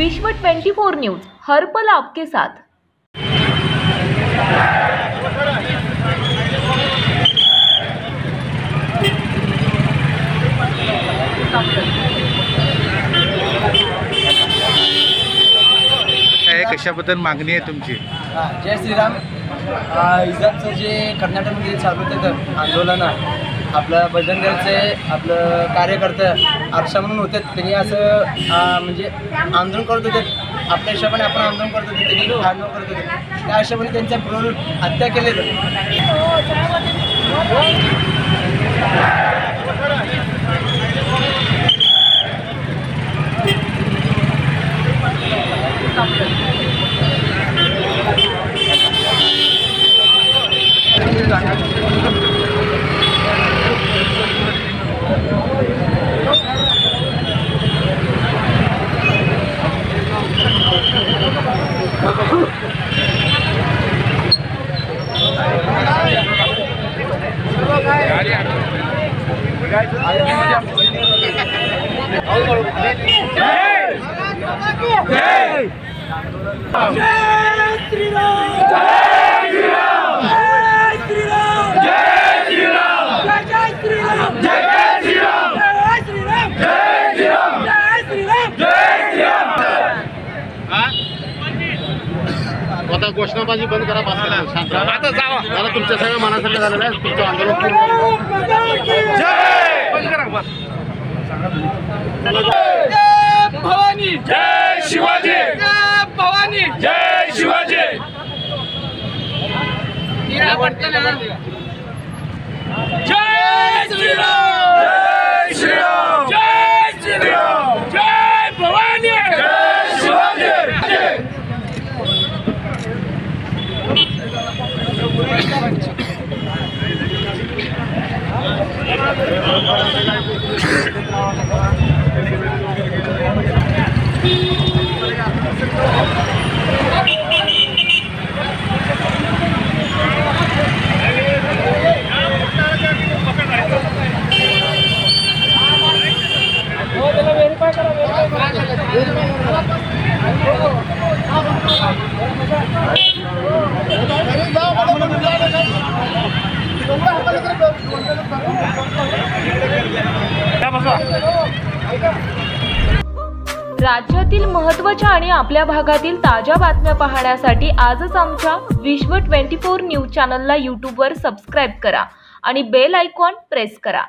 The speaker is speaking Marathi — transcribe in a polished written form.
विश्व 24 न्यूज, हर पल आपके साथ। कशाबद्दल मागणी आहे तुमची? जय श्रीराम। इजाबचं जे कर्नाटकमध्ये चालू होतं आंदोलन, आपलं बजरंग दलचे आपलं कार्यकर्ते आरशा म्हणून होते, त्यांनी असं म्हणजे आंदोलन करत होते। आपल्या हिशोबाने आपण आंदोलन करत होते, त्यांनी आंदोलन करत होते, त्या हिशोबाने त्यांच्या क्रूर हत्या केलेलं। आता घोषणाबाजी बंद करा, आता जावा, आता तुमच्या सगळ्या मनासारखं झालेलं आहे, तुमचं आंदोलन भवानी जय शिवाजी, भवानी जय शिवाजी। जय श्रीराम, जय श्रीराम, जय श्रीराम, जय भवानी, जय शिवाजी। राज्यातील महत्त्वाच्या आणि आपल्या भागातील ताज्या बातम्या पाहण्यासाठी आजच आमच्या विश्व 24 न्यूज चॅनलला यूट्यूबवर सबस्क्राईब करा आणि बेल आयकॉन प्रेस करा।